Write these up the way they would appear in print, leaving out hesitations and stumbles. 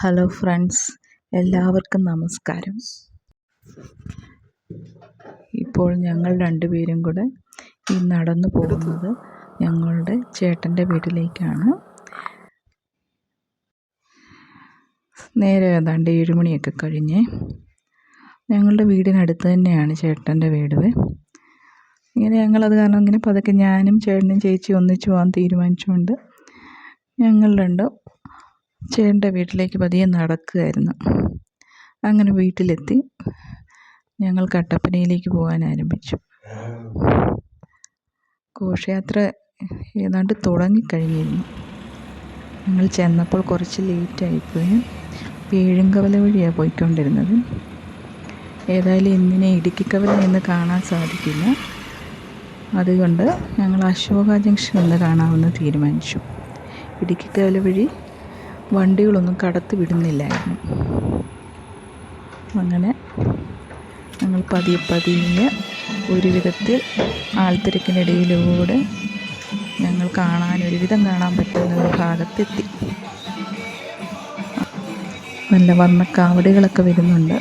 Hello friends, എല്ലാവർക്കും നമസ്കാരം. ഇപ്പോൾ ഞങ്ങൾ രണ്ടുപേരും കൂടെ ഈ നടന്നു പോകുന്നത് ഞങ്ങളുടെ ചേട്ടൻ്റെ വീട്ടിലേക്കാണ്. നേരെ ഏതാണ്ട് 7 മണിയൊക്കെ കഴിഞ്ഞ് ഞങ്ങളുടെ വീടിനടുത്ത് തന്നെയാണ് ചേട്ടൻ്റെ വീട്. ഇങ്ങനെ ഞങ്ങളത് കാരണം ഇങ്ങനെ പതുക്കെ ഞാനും ചേട്ടനും ചേച്ചിയും ഒന്നിച്ച് പോകാൻ തീരുമാനിച്ചുകൊണ്ട് ഞങ്ങൾ രണ്ടും ചേട്ടൻ്റെ വീട്ടിലേക്ക് പതിയെ നടക്കുകയായിരുന്നു. അങ്ങനെ വീട്ടിലെത്തി ഞങ്ങൾ കട്ടപ്പനയിലേക്ക് പോകാൻ ആരംഭിച്ചു. ഘോഷയാത്ര ഏതാണ്ട് തുടങ്ങിക്കഴിഞ്ഞിരുന്നു. ഞങ്ങൾ ചെന്നപ്പോൾ കുറച്ച് ലേറ്റായിപ്പോയി. പേഴുങ്കവല വഴിയാണ് പോയിക്കൊണ്ടിരുന്നത്. ഏതായാലും ഇന്നിനെ ഇടുക്കിക്കവല എന്ന് കാണാൻ സാധിക്കില്ല. അതുകൊണ്ട് ഞങ്ങൾ അശോക ജംഗ്ഷൻ എന്ന് കാണാമെന്ന് തീരുമാനിച്ചു. ഇടുക്കിക്കവല വഴി വണ്ടികളൊന്നും കടത്തി വിടുന്നില്ലായിരുന്നു. അങ്ങനെ ഞങ്ങൾ പതിയെ ഒരു വിധത്തിൽ ആൾത്തിരക്കിനിടയിലൂടെ ഞങ്ങൾ ഒരുവിധം കാണാൻ പറ്റുന്ന ഒരു ഭാഗത്തെത്തി. നല്ല വർണ്ണക്കാവടികളൊക്കെ വരുന്നുണ്ട്.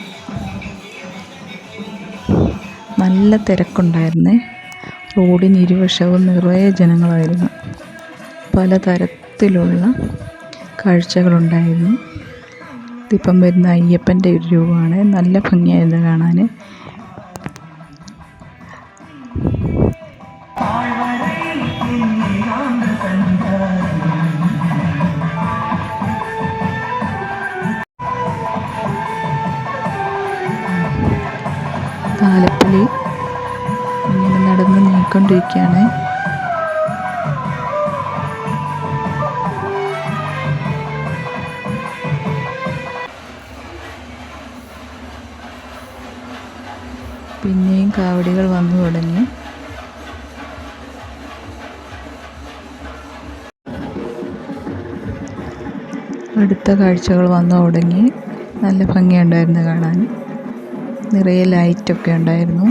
നല്ല തിരക്കുണ്ടായിരുന്നേ. റോഡിന് ഇരുവശവും നിറയെ ജനങ്ങളായിരുന്നു. പലതരത്തിലുള്ള കാഴ്ചകളുണ്ടായിരുന്നു. ഇതിപ്പം വരുന്ന അയ്യപ്പൻ്റെ ഒരു രൂപമാണ്. നല്ല ഭംഗിയായിരുന്നു കാണാൻ. താലപ്പൊലി ഇങ്ങനെ നടന്ന് നീങ്ങിക്കൊണ്ടിരിക്കുകയാണ്. പിന്നെയും കാവടികൾ വന്നു തുടങ്ങി. അടുത്ത കാഴ്ചകൾ വന്നു തുടങ്ങി. നല്ല ഭംഗിയുണ്ടായിരുന്നു കാണാൻ. നിറയെ ലൈറ്റൊക്കെ ഉണ്ടായിരുന്നു.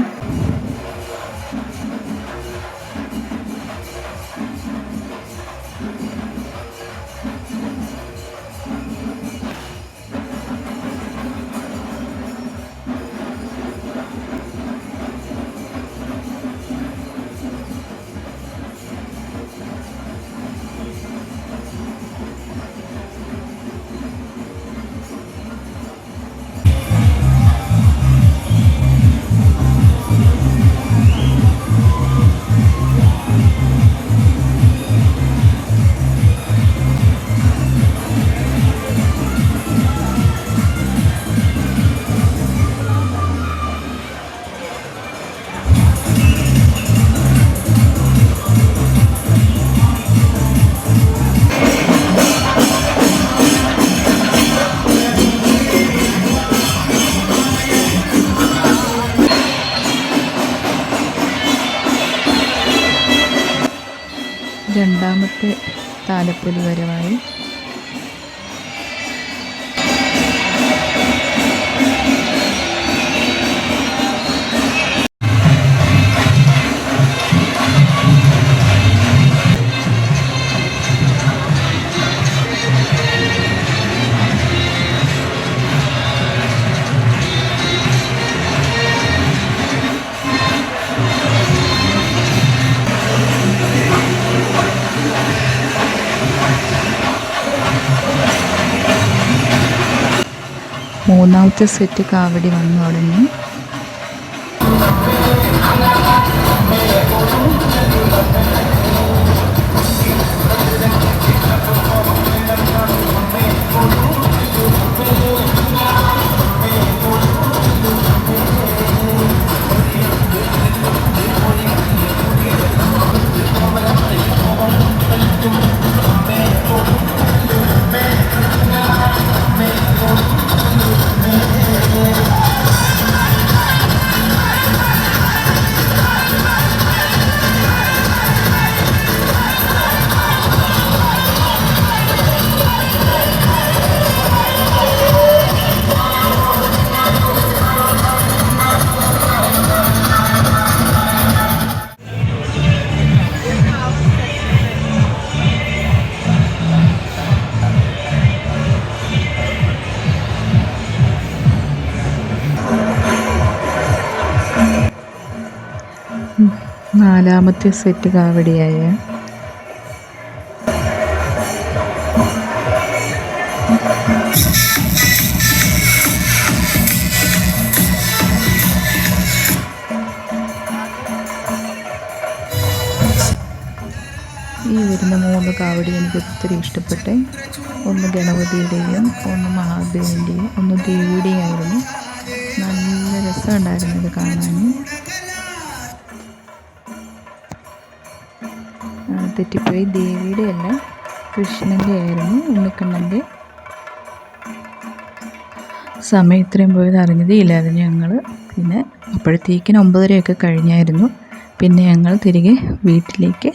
രണ്ടാമത്തെ താലപ്പൊലി വരവായി. മൂന്നാമത്തെ സെറ്റ് കാവടി വന്നു തുടങ്ങി. നാലാമത്തെ സെറ്റ് കാവടിയായ ഈ വരുന്ന 3 കാവടി എനിക്ക് ഒത്തിരി ഇഷ്ടപ്പെട്ടെ. ഒന്ന് ഗണപതിയുടെയും ഒന്ന് മഹാദേവിൻ്റെയും ഒന്ന് ദേവിയുടെയും ആയിരുന്നു. നല്ല രസമുണ്ടായിരുന്നു ഇത് കാണാൻ. തെറ്റിപ്പോയി, ദേവിയുടെ അല്ല കൃഷ്ണൻ്റെ ആയിരുന്നു, ഉണ്ണിക്കണ്ണൻ്റെ. സമയം ഇത്രയും പോയത് അറിഞ്ഞതേയില്ല. അതിന് ഞങ്ങൾ പിന്നെ അപ്പോഴത്തേക്കിന് 9:30 കഴിഞ്ഞായിരുന്നു. പിന്നെ ഞങ്ങൾ തിരികെ വീട്ടിലേക്ക്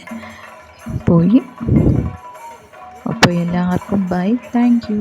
പോയി. അപ്പോൾ എല്ലാവർക്കും ബൈ, താങ്ക് യു.